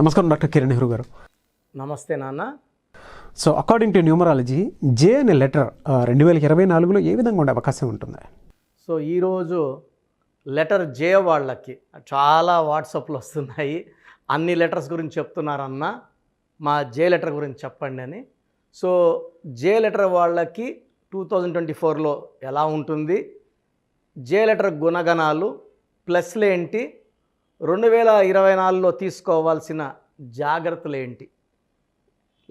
నమస్కారం డాక్టర్ కిరణ్ నెహ్రూ గారు. నమస్తే నాన్న. సో అకార్డింగ్ టు న్యూమరాలజీ జే అనే లెటర్ 2024లో ఏ విధంగా ఉండే అవకాశం ఉంటుంది? సో ఈరోజు లెటర్ జే వాళ్ళకి చాలా వాట్సాప్లు వస్తున్నాయి. అన్ని లెటర్స్ గురించి చెప్తున్నారన్న, మా జే లెటర్ గురించి చెప్పండి అని. సో జే లెటర్ వాళ్ళకి 2024లో ఎలా ఉంటుంది, జే లెటర్ గుణగణాలు ప్లస్లు ఏంటి, 2024లో తీసుకోవాల్సిన జాగ్రత్తలు ఏంటి,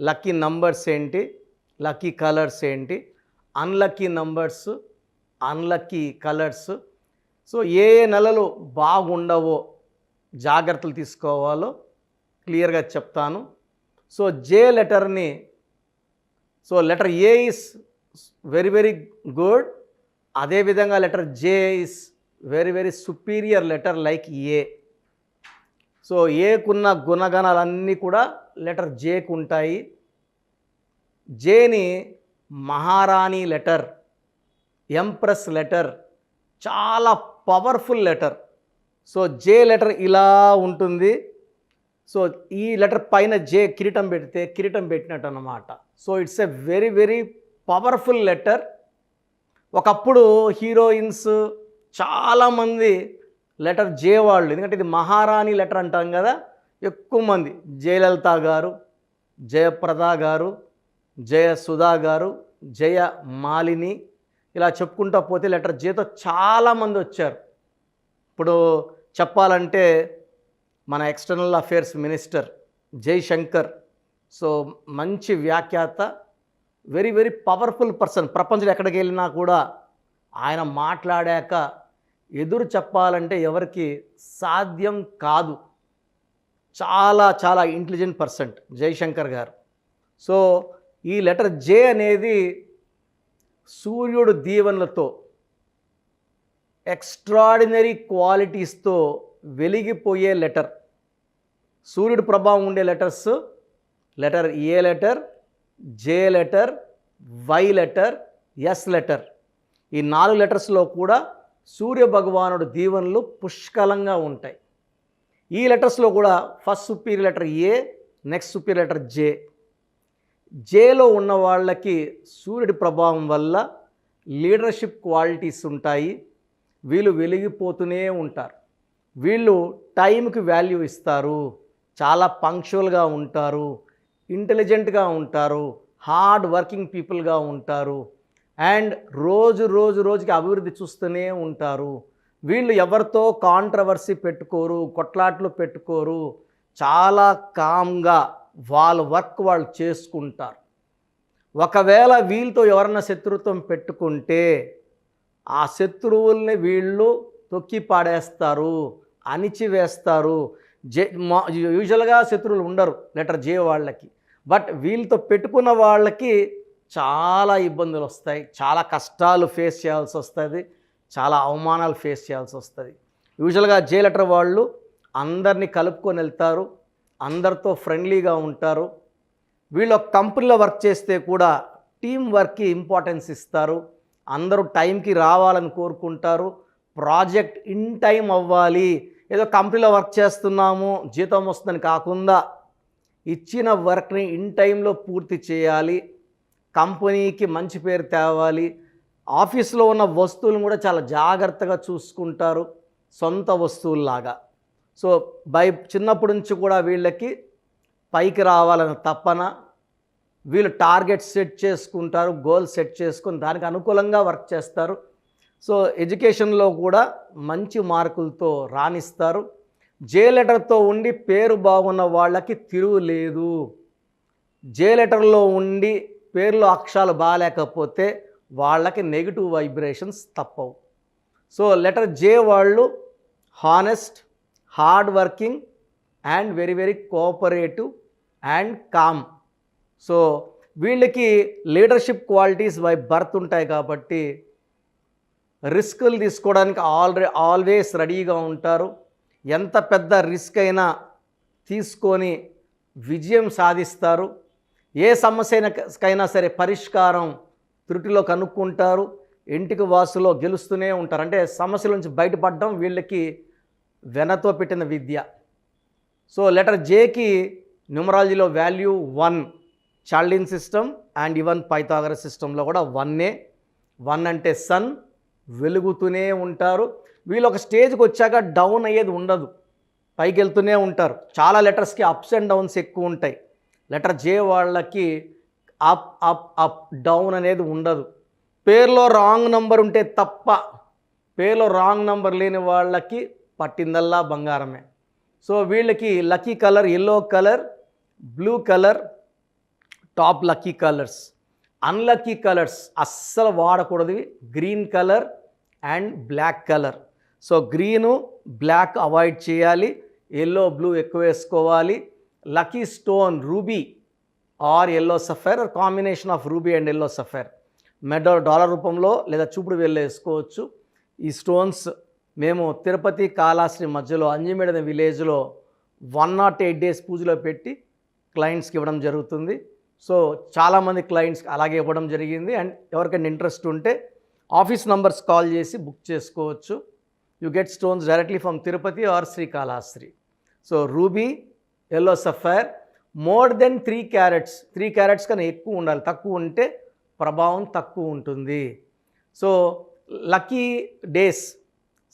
లక్కీ నంబర్స్ ఏంటి, లక్కీ కలర్స్ ఏంటి, unlucky numbers, unlucky colours, so ఏ నెలలు బాగుండవో జాగ్రత్తలు తీసుకోవాలో క్లియర్గా చెప్తాను. సో జే లెటర్ని, so letter A is very very good, అదేవిధంగా letter J is very very superior letter like A. So ఏకున్న గుణగణాలన్నీ కూడా లెటర్ జేకు ఉంటాయి. జేని మహారాణి లెటర్, ఎంప్రెస్ లెటర్, చాలా powerful letter. So J letter ఇలా ఉంటుంది. సో ఈ లెటర్ పైన జే కిరీటం పెడితే కిరీటం పెట్టినట్టు అన్నమాట. So it's a very very powerful letter. ఒకప్పుడు హీరోయిన్స్ చాలామంది లెటర్ జే వాళ్ళు, ఎందుకంటే ఇది మహారాణి లెటర్ అంటాం కదా, ఎక్కువ మంది జయలలిత గారు, జయప్రద గారు, జయసుధా గారు, జయ మాలిని, ఇలా చెప్పుకుంటూ పోతే లెటర్ జేతో చాలామంది వచ్చారు. ఇప్పుడు చెప్పాలంటే మన external affairs minister Jaishankar, so మంచి వ్యాఖ్యాత, వెరీ వెరీ పవర్ఫుల్ పర్సన్. ప్రపంచంలో ఎక్కడికి వెళ్ళినా కూడా ఆయన మాట్లాడాక ఎదురు చెప్పాలంటే ఎవరికి సాధ్యం కాదు. చాలా చాలా ఇంటెలిజెంట్ పర్సన్ జైశంకర్ గారు. సో ఈ లెటర్ జే అనేది సూర్యుడు దీవెనలతో, ఎక్స్ట్రాడినరీ క్వాలిటీస్తో వెలిగిపోయే లెటర్. సూర్యుడు ప్రభావం ఉండే letters letter A letter, J letter, Y letter, S letter. ఈ 4 లెటర్స్లో కూడా సూర్య భగవానుడు దీవెనలు పుష్కలంగా ఉంటాయి. ఈ లెటర్స్లో కూడా first superior letter A, next superior letter J. జేలో ఉన్న వాళ్ళకి సూర్యుడి ప్రభావం వల్ల లీడర్షిప్ క్వాలిటీస్ ఉంటాయి. వీళ్ళు వెలిగిపోతూనే ఉంటారు. వీళ్ళు టైంకి వాల్యూ ఇస్తారు, చాలా పంక్చువల్గా ఉంటారు, ఇంటెలిజెంట్గా ఉంటారు, హార్డ్ వర్కింగ్ పీపుల్గా ఉంటారు, అండ్ రోజుకి అభివృద్ధి చూస్తూనే ఉంటారు. వీళ్ళు ఎవరితో కాంట్రవర్సీ పెట్టుకోరు, కొట్లాట్లు పెట్టుకోరు, చాలా కామ్గా వాళ్ళ వర్క్ వాళ్ళు చేసుకుంటారు. ఒకవేళ వీళ్ళతో ఎవరన్నా శత్రుత్వం పెట్టుకుంటే ఆ శత్రువుల్ని వీళ్ళు తొక్కి పాడేస్తారు, అణిచివేస్తారు. యూజువల్గా శత్రువులు ఉండరు లెటర్ జే వాళ్ళకి, బట్ వీళ్ళతో పెట్టుకున్న వాళ్ళకి చాలా ఇబ్బందులు వస్తాయి, చాలా కష్టాలు ఫేస్ చేయాల్సి వస్తుంది, చాలా అవమానాలు ఫేస్ చేయాల్సి వస్తుంది. యూజువల్గా జే లెటర్ వాళ్ళు అందరినీ కలుపుకొని వెళ్తారు, అందరితో ఫ్రెండ్లీగా ఉంటారు. వీళ్ళు ఒక కంపెనీలో వర్క్ చేస్తే కూడా టీం వర్క్కి ఇంపార్టెన్స్ ఇస్తారు, అందరూ టైంకి రావాలని కోరుకుంటారు, ప్రాజెక్ట్ ఇన్ టైం అవ్వాలి. ఏదో కంపెనీలో వర్క్ చేస్తున్నాము జీతం వస్తుందని కాకుండా ఇచ్చిన వర్క్ని ఇన్ టైంలో పూర్తి చేయాలి, కంపెనీకి మంచి పేరు తేవాలి. ఆఫీస్లో ఉన్న వస్తువులను కూడా చాలా జాగ్రత్తగా చూసుకుంటారు, సొంత వస్తువుల్లాగా. సో చిన్నప్పటి నుంచి కూడా వీళ్ళకి పైకి రావాలని తపన, వీళ్ళు టార్గెట్ సెట్ చేసుకుంటారు, గోల్ సెట్ చేసుకొని దానికి అనుకూలంగా వర్క్ చేస్తారు. సో ఎడ్యుకేషన్లో కూడా మంచి మార్కులతో రాణిస్తారు. జే లెటర్తో ఉండి పేరు బాగున్న వాళ్ళకి తిరుగులేదు. జే లెటర్లో ఉండి పేర్లో అక్షరాలు బాగాలేకపోతే వాళ్ళకి నెగిటివ్ వైబ్రేషన్స్ తప్పవు. సో లెటర్ జే వాళ్ళు honest, hard working and very very cooperative and calm. So వీళ్ళకి లీడర్షిప్ క్వాలిటీస్ బై బర్త్ ఉంటాయి కాబట్టి రిస్కులు తీసుకోవడానికి ఆల్వేస్ రెడీగా ఉంటారు. ఎంత పెద్ద రిస్క్ అయినా తీసుకొని విజయం సాధిస్తారు. ఏ సమస్యకైనా సరే పరిష్కారం త్రుటిలో కనుక్కుంటారు, ఇంటికి వాసులో గెలుస్తూనే ఉంటారు. అంటే సమస్యల నుంచి బయటపడడం వీళ్ళకి వెనతో పెట్టిన విద్య. సో లెటర్ జేకి న్యూమరాలజీలో value 1, Chaldean system and even Pythagoras సిస్టంలో కూడా 1 అంటే సన్, వెలుగుతూనే ఉంటారు. వీళ్ళు ఒక స్టేజ్కి వచ్చాక డౌన్ అయ్యేది ఉండదు, పైకి వెళ్తూనే ఉంటారు. చాలా లెటర్స్కి అప్స్ అండ్ డౌన్స్ ఎక్కువ ఉంటాయి. లెటర్ జే వాళ్ళకి అప్ అప్ అప్ డౌన్ అనేది ఉండదు. పేరులో రాంగ్ నంబర్ ఉంటే తప్ప, పేరులో రాంగ్ నంబర్ లేని వాళ్ళకి పట్టిందల్లా బంగారమే. సో వీళ్ళకి lucky colour yellow colour, blue colour top lucky colours. Unlucky colours అస్సలు వాడకూడదు green colour and black colour. So green black avoid చేయాలి, ఎల్లో బ్లూ ఎక్కువ వేసుకోవాలి. Lucky stone ruby or yellow sapphire, combination of ruby and yellow sapphire. మెడో dollar రూపంలో లేదా చూపుడు వేలు వేసుకోవచ్చు. ఈ స్టోన్స్ మేము తిరుపతి కాళహస్తి మధ్యలో అంజిమేడ విలేజ్లో 108 డేస్ పూజలో పెట్టి క్లయింట్స్కి ఇవ్వడం జరుగుతుంది. సో చాలామంది క్లయింట్స్కి అలాగే ఇవ్వడం జరిగింది. అండ్ ఎవరికైనా ఇంట్రెస్ట్ ఉంటే ఆఫీస్ నంబర్స్ కాల్ చేసి బుక్ చేసుకోవచ్చు. You get stones directly from Tirupati or Srikalahasti. So ruby, yellow sapphire more than 3 carats, 3 carats కన్నా ఎక్కువ ఉండాలి, తక్కువ ఉంటే ప్రభావం తక్కువ ఉంటుంది. So lucky days,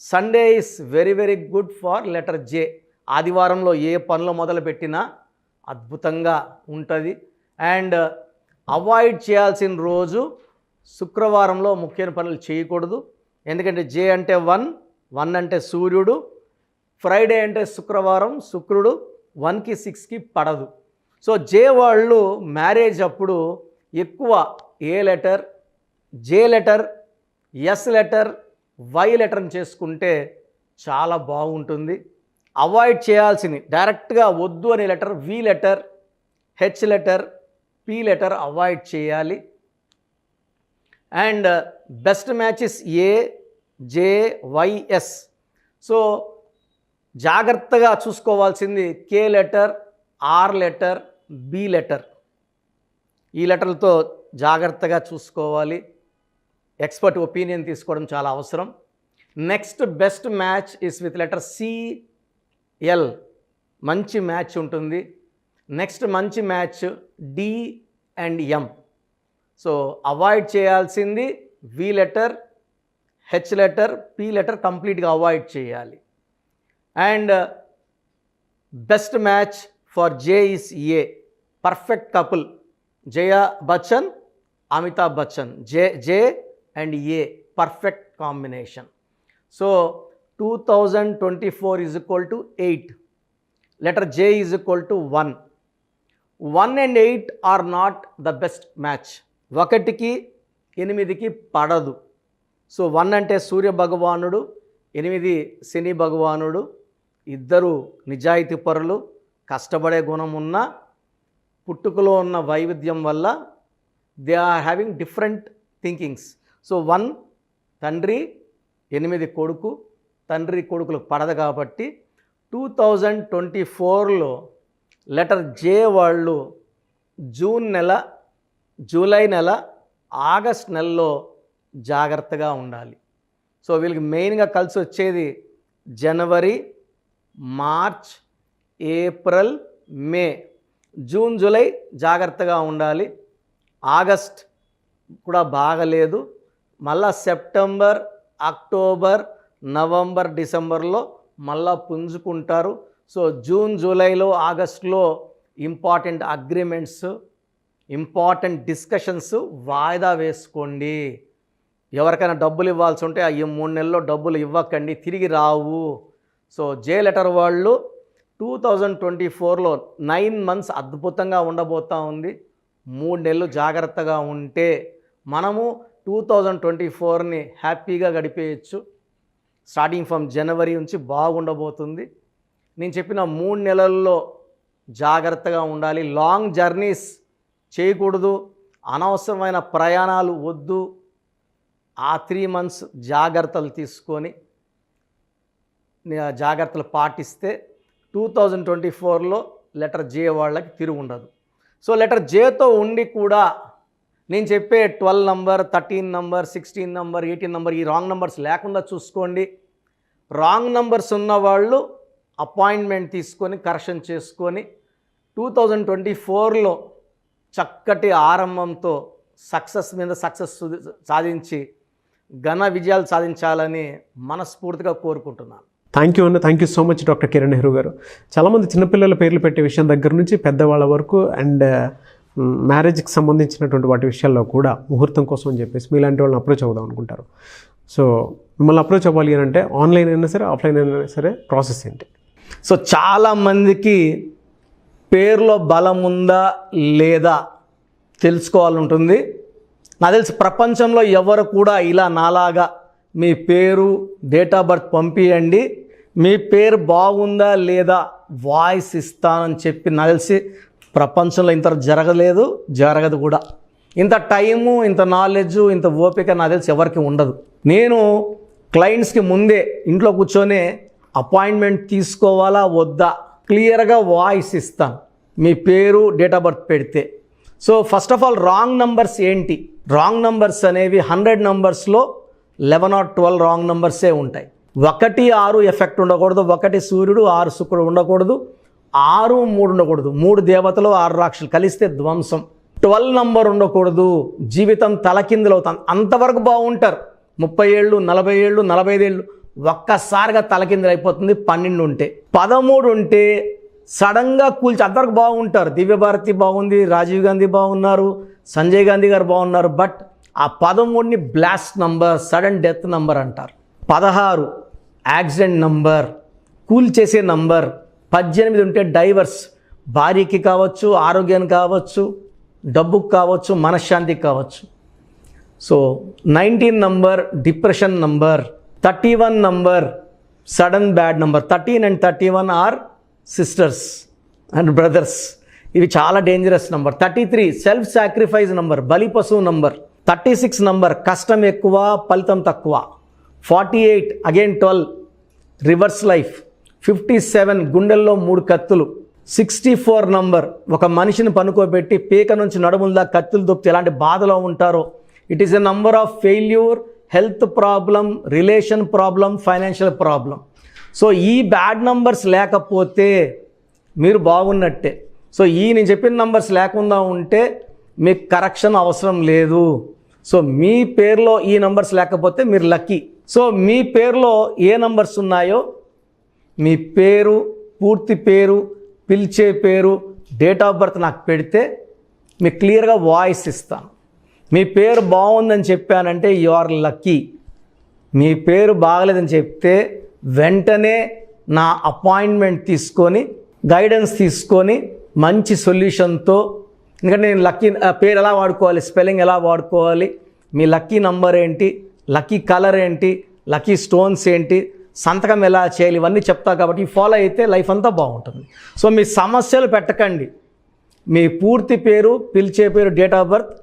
Sunday is very very good for letter J. ఆదివారంలో ఏ పనులు మొదలుపెట్టినా అద్భుతంగా ఉంటుంది. అండ్ అవాయిడ్ చేయాల్సిన రోజు శుక్రవారంలో ముఖ్యమైన పనులు చేయకూడదు. ఎందుకంటే జే అంటే 1 అంటే సూర్యుడు, ఫ్రైడే అంటే శుక్రవారం, శుక్రుడు 1కి 6కి పడదు. సో జే వాళ్ళు మ్యారేజ్ అప్పుడు ఎక్కువ A letter, J letter, S letter, Y లెటర్ని చేసుకుంటే చాలా బాగుంటుంది. అవాయిడ్ చేయాల్సింది డైరెక్ట్గా వద్దు అనే letter V letter, H letter, P letter avoid చేయాలి. And best matches A, J, Y, S. So జాగ్రత్తగా చూసుకోవాల్సింది K letter, R letter, B letter. ఈ లెటర్లతో జాగ్రత్తగా చూసుకోవాలి. ఎక్స్పర్ట్ ఒపీనియన్ తీసుకోవడం చాలా అవసరం. Next best match is with letter C L, మంచి మ్యాచ్ ఉంటుంది. నెక్స్ట్ మంచి match D and M. So avoid చేయాల్సింది V letter, H letter, P letter కంప్లీట్గా అవాయిడ్ చేయాలి. And best match for J is A, perfect couple Jaya Bachchan, Amitabh Bachchan, J and A perfect combination. So 2024 is equal to 8, letter J is equal to 1. 1 and 8 are not the best match. 1కి 8కి పడదు. So 1 అంటే సూర్య భగవానుడు, 8 శని భగవానుడు. ఇద్దరు నిజాయితీ పరులు, కష్టపడే గుణం ఉన్న, పుట్టుకలో ఉన్న వైవిధ్యం వల్ల they are having different thinkings. So 1 తండ్రి, 8 కొడుకు, తండ్రి కొడుకులకు పడదు కాబట్టి 2024లో లెటర్ జే వాళ్ళు జూన్ నెల, జూలై నెల, ఆగస్ట్ నెలలో జాగ్రత్తగా ఉండాలి. సో వీళ్ళకి మెయిన్గా కలిసి వచ్చేది జనవరి, మార్చ్, ఏప్రిల్, మే. జూన్, జూలై జాగ్రత్తగా ఉండాలి. ఆగస్ట్ కూడా బాగలేదు. మళ్ళా సెప్టెంబర్, అక్టోబర్, నవంబర్, డిసెంబర్లో మళ్ళా పుంజుకుంటారు. సో జూన్, జూలైలో, ఆగస్టులో ఇంపార్టెంట్ అగ్రిమెంట్స్, ఇంపార్టెంట్ డిస్కషన్స్ వాయిదా వేసుకోండి. ఎవరికైనా డబ్బులు ఇవ్వాల్సి ఉంటే ఈ 3 నెలల్లో డబ్బులు ఇవ్వకండి, తిరిగి రావు. సో జే లెటర్ వాళ్ళు 2024లో 9 months అద్భుతంగా ఉండబోతూ ఉంది. 3 నెలలు జాగ్రత్తగా ఉంటే మనము 2024ని హ్యాపీగా గడిపేయచ్చు. స్టార్టింగ్ ఫ్రమ్ జనవరి నుంచి బాగుండబోతుంది. నేను చెప్పిన 3 నెలల్లో జాగ్రత్తగా ఉండాలి. లాంగ్ జర్నీస్ చేయకూడదు, అనవసరమైన ప్రయాణాలు వద్దు. ఆ 3 months జాగ్రత్తలు తీసుకొని జాగ్రత్తలు పాటిస్తే 2024లో లెటర్ జే వాళ్ళకి తిరుగు ఉండదు. సో లెటర్ జేతో ఉండి కూడా నేను చెప్పే 12 నంబర్, 13 నంబర్, 16 నంబర్, 18 నంబర్ ఈ రాంగ్ నంబర్స్ లేకుండా చూసుకోండి. రాంగ్ నంబర్స్ ఉన్నవాళ్ళు అపాయింట్మెంట్ తీసుకొని కరెక్షన్ చేసుకొని 2024లో చక్కటి ఆరంభంతో సక్సెస్ మీద సక్సెస్ సాధించి ఘన విజయాలు సాధించాలని మనస్ఫూర్తిగా కోరుకుంటున్నాను. థ్యాంక్ యూ అన్న, thank you so much doctor Kiran Nehru గారు. చాలామంది చిన్నపిల్లల పేర్లు పెట్టే విషయం దగ్గర నుంచి పెద్దవాళ్ళ వరకు అండ్ మ్యారేజ్కి సంబంధించినటువంటి వాటి విషయాల్లో కూడా ముహూర్తం కోసం అని చెప్పేసి మీలాంటి వాళ్ళని అప్రోచ్ అవుదాం అనుకుంటారు. సో మిమ్మల్ని అప్రోచ్ అవ్వాలి అని అంటే ఆన్లైన్ అయినా సరే ఆఫ్లైన్ అయినా సరే ప్రాసెస్ ఏంటి? సో చాలామందికి పేరులో బలం ఉందా లేదా తెలుసుకోవాలని ఉంటుంది. నాకు తెలిసి ప్రపంచంలో ఎవరు కూడా ఇలా నాలాగా మీ పేరు డేట్ ఆఫ్ బర్త్ పంపియండి, మీ పేరు బాగుందా లేదా వాయిస్ ఇస్తానని చెప్పి నాకు తెలిసి ప్రపంచంలో ఇంత జరగదు కూడా. ఇంత టైము, ఇంత నాలెడ్జు, ఇంత ఓపిక నాకు తెలిసి ఎవరికి ఉండదు. నేను క్లయింట్స్కి ముందే ఇంట్లో కూర్చొని అపాయింట్మెంట్ తీసుకోవాలా వద్దా క్లియర్గా వాయిస్ ఇస్తాను మీ పేరు డేట్ ఆఫ్ బర్త్ పెడితే. So first of all wrong numbers ఏంటి? రాంగ్ నంబర్స్ అనేవి 100 నంబర్స్లో 11 or 12 రాంగ్ నంబర్సే ఉంటాయి. 1, 6 ఎఫెక్ట్ ఉండకూడదు, 1 సూర్యుడు 6 శుక్రుడు ఉండకూడదు, 6, 3 ఉండకూడదు, 3 దేవతలు 6 రాక్షసులు కలిస్తే ధ్వంసం. 12 నంబర్ ఉండకూడదు, జీవితం తలకిందులు అవుతాం. అంతవరకు బాగుంటారు, 30 ఏళ్ళు 40 ఏళ్ళు 45 ఏళ్ళు ఒక్కసారిగా తలకిందులు అయిపోతుంది. 12 ఉంటే, 13 ఉంటే సడన్గా కూల్చి అంతవరకు బాగుంటారు. దివ్యభారతి బాగుంది, రాజీవ్ గాంధీ బాగున్నారు, సంజయ్ గాంధీ గారు బాగున్నారు. బట్ ఆ 13ని blast number, sudden death number అంటారు. 16 యాక్సిడెంట్ నంబర్, కూల్ చేసే నంబర్. 18 ఉంటే డైవర్స్, భార్యకి కావచ్చు, ఆరోగ్యానికి కావచ్చు, డబ్బుకు కావచ్చు, మనశ్శాంతికి కావచ్చు. So 19 number depression number. 31 number sudden bad number. 13 and 31 are sisters and brothers, ఇవి చాలా dangerous number. 33 self sacrifice number, బలి పశువు నంబర్. 36 నంబర్ కష్టం ఎక్కువ ఫలితం తక్కువ. 48 అగైన్ 12 రివర్స్ లైఫ్. 57 గుండెల్లో 3 కత్తులు. 64 నంబర్ ఒక మనిషిని పనుకోబెట్టి పీక నుంచి నడుముల దాకా కత్తులు దొప్పితే ఎలాంటి బాధలో ఉంటారో. It is a number of failure, health problem, relation problem, financial problem. So ఈ బ్యాడ్ నంబర్స్ లేకపోతే మీరు బాగున్నట్టే. సో నేను చెప్పిన నంబర్స్ లేకుండా ఉంటే మీకు కరెక్షన్ అవసరం లేదు. సో మీ పేరులో ఈ నంబర్స్ లేకపోతే మీరు లక్కీ. సో మీ పేరులో ఏ నంబర్స్ ఉన్నాయో మీ పేరు, పూర్తి పేరు, పిలిచే పేరు, డేట్ ఆఫ్ బర్త్ నాకు పెడితే మీకు క్లియర్గా వాయిస్ ఇస్తాను. మీ పేరు బాగుందని చెప్పానంటే యు ఆర్ లక్కీ. మీ పేరు బాగలేదని చెప్తే వెంటనే నా అపాయింట్మెంట్ తీసుకొని గైడెన్స్ తీసుకొని మంచి సొల్యూషన్తో, ఎందుకంటే నేను లక్కీ పేరు ఎలా వాడుకోవాలి, స్పెల్లింగ్ ఎలా వాడుకోవాలి, మీ లక్కీ నంబర్ ఏంటి, లక్కీ కలర్ ఏంటి, లక్కీ స్టోన్స్ ఏంటి, సంతకం ఎలా చేయాలి, ఇవన్నీ చెప్తా. కాబట్టి ఫాలో అయితే లైఫ్ అంతా బాగుంటుంది. సో మీ సమస్యలు పెట్టకండి, మీ పూర్తి పేరు, పిలిచే పేరు, డేట్ ఆఫ్ బర్త్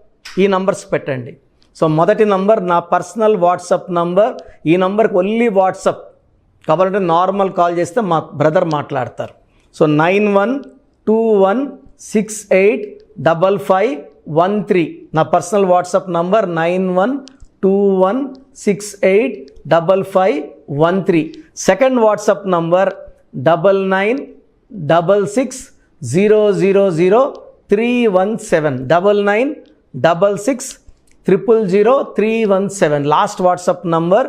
ఈ నంబర్స్ పెట్టండి. సో మొదటి నంబర్ నా పర్సనల్ వాట్సాప్ నంబర్. ఈ నంబర్కి ఓన్లీ వాట్సాప్, కావాలంటే నార్మల్ కాల్ చేస్తే మా బ్రదర్ మాట్లాడతారు. సో 9121685513 నా personal WhatsApp number. 9121685513. Second WhatsApp number 9966000317 9966000317. Last WhatsApp number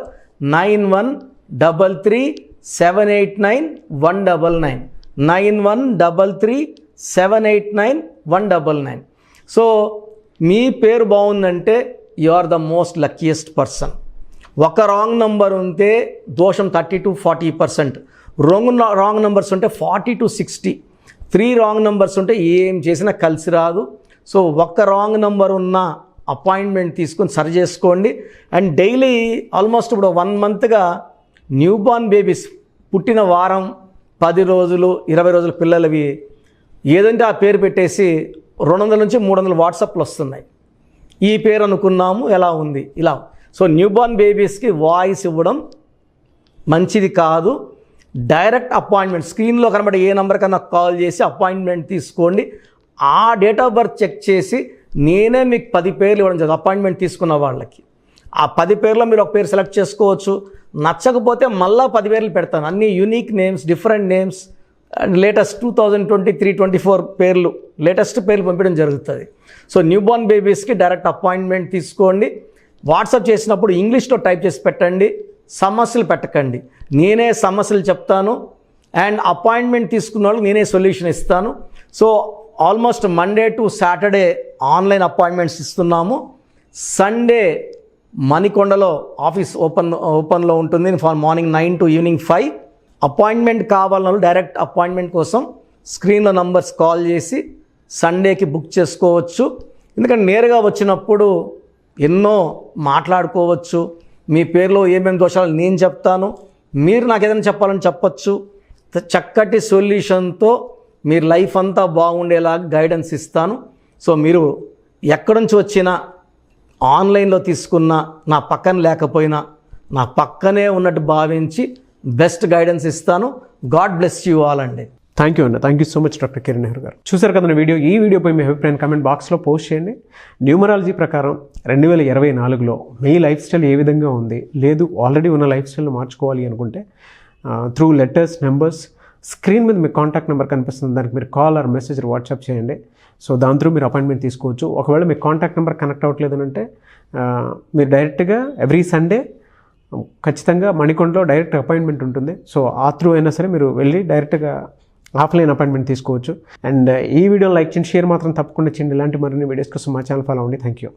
9133789199 9133789199. So మీ పేరు బాగుందంటే you are the most luckiest person. ఒక రాంగ్ నంబర్ ఉంటే దోషం 30 to 40%, రాంగ్ నంబర్స్ ఉంటే 40 to 60, 3 రాంగ్ నంబర్స్ ఉంటే ఏం చేసినా కలిసి రాదు. సో ఒక్క రాంగ్ నంబర్ ఉన్న అపాయింట్మెంట్ తీసుకొని సరి చేసుకోండి. అండ్ డైలీ ఆల్మోస్ట్ ఇప్పుడు 1 మంత్గా న్యూ బార్న్ బేబీస్ పుట్టిన వారం 10 రోజులు 20 రోజుల పిల్లలవి ఏదంటే ఆ పేరు పెట్టేసి 200 నుంచి 300 వాట్సాప్లు వస్తున్నాయి. ఈ పేరు అనుకున్నాము, ఎలా ఉంది ఇలా. సో న్యూ బార్న్ బేబీస్కి వాయిస్ ఇవ్వడం మంచిది కాదు. డైరెక్ట్ అపాయింట్మెంట్ స్క్రీన్లో కనబడే ఏ నెంబర్ కన్నా కాల్ చేసి అపాయింట్మెంట్ తీసుకోండి. ఆ డేట్ ఆఫ్ బర్త్ చెక్ చేసి నేనే మీకు 10 పేర్లు ఇవ్వడం జరుగుతుంది అపాయింట్మెంట్ తీసుకున్న వాళ్ళకి. ఆ 10 పేర్లో మీరు ఒక పేరు సెలెక్ట్ చేసుకోవచ్చు. నచ్చకపోతే మళ్ళా 10,000 పెడతాను. అన్ని unique names, different names and latest 2023-24 పేర్లు, లేటెస్ట్ పేర్లు పంపించడం జరుగుతుంది. సో న్యూబార్న్ బేబీస్కి డైరెక్ట్ అపాయింట్మెంట్ తీసుకోండి. వాట్సాప్ చేసినప్పుడు ఇంగ్లీష్లో టైప్ చేసి పెట్టండి, సమస్యలు పెట్టకండి. నేనే సమస్యలు చెప్తాను అండ్ అపాయింట్మెంట్ తీసుకున్న వాళ్ళకి నేనే సొల్యూషన్ ఇస్తాను. So almost Monday to Saturday online appointments ఇస్తున్నాము. సండే మణికొండలో ఆఫీస్ ఓపెన్లో ఉంటుంది for morning 9 to evening 5. Appointment కావాలన్న వాళ్ళు డైరెక్ట్ అపాయింట్మెంట్ కోసం స్క్రీన్లో నంబర్స్ కాల్ చేసి సండేకి బుక్ చేసుకోవచ్చు. ఎందుకంటే నేరుగా వచ్చినప్పుడు ఎన్నో మాట్లాడుకోవచ్చు. మీ పేరులో ఏమేమి దోషాలు నేను చెప్తాను, మీరు నాకు ఏదైనా చెప్పాలని చెప్పచ్చు. చక్కటి సొల్యూషన్తో మీరు లైఫ్ అంతా బాగుండేలాగా గైడెన్స్ ఇస్తాను. సో మీరు ఎక్కడి నుంచి వచ్చినా, ఆన్లైన్లో తీసుకున్న, నా పక్కన లేకపోయినా నా పక్కనే ఉన్నట్టు భావించి బెస్ట్ గైడెన్స్ ఇస్తాను. గాడ్ బ్లెస్ యూ ఆల్ అండి. థ్యాంక్ యూ అన్న. Thank you so much doctor Kiran Nehru గారు. చూసారు కదా వీడియో. ఈ వీడియోపై మీ అభిప్రాయం కామెంట్ బాక్స్లో పోస్ట్ చేయండి. న్యూమరాలజీ ప్రకారం 2024లో మీ లైఫ్ స్టైల్ ఏ విధంగా ఉంది, లేదు ఆల్రెడీ ఉన్న లైఫ్ స్టైల్ని మార్చుకోవాలి అనుకుంటే త్రూ లెటర్స్, నెంబర్స్, స్క్రీన్ మీద మీ కాంటాక్ట్ నెంబర్ కనిపిస్తుంది, దానికి మీరు కాల్ ఆర్ మెసేజ్ వాట్సాప్ చేయండి. సో దాని త్రూ మీరు అపాయింట్మెంట్ తీసుకోవచ్చు. ఒకవేళ మీ కాంటాక్ట్ నెంబర్ కనెక్ట్ అవ్వట్లేదు అంటే మీరు డైరెక్ట్గా ఎవ్రీ సండే ఖచ్చితంగా మణికొండలో డైరెక్ట్ అపాయింట్మెంట్ ఉంటుంది. సో ఆ త్రూ అయినా సరే మీరు వెళ్ళి డైరెక్ట్గా ఆఫ్లైన్ అపాయింట్మెంట్ తీసుకోవచ్చు. అండ్ ఈ వీడియోని లైక్ చేయండి, షేర్ మాత్రం తప్పకుండా చేయండి. ఇలాంటి మరిన్ని వీడియోస్ కోసం మా ఛానల్ ఫాలో అవ్వండి. Thank you.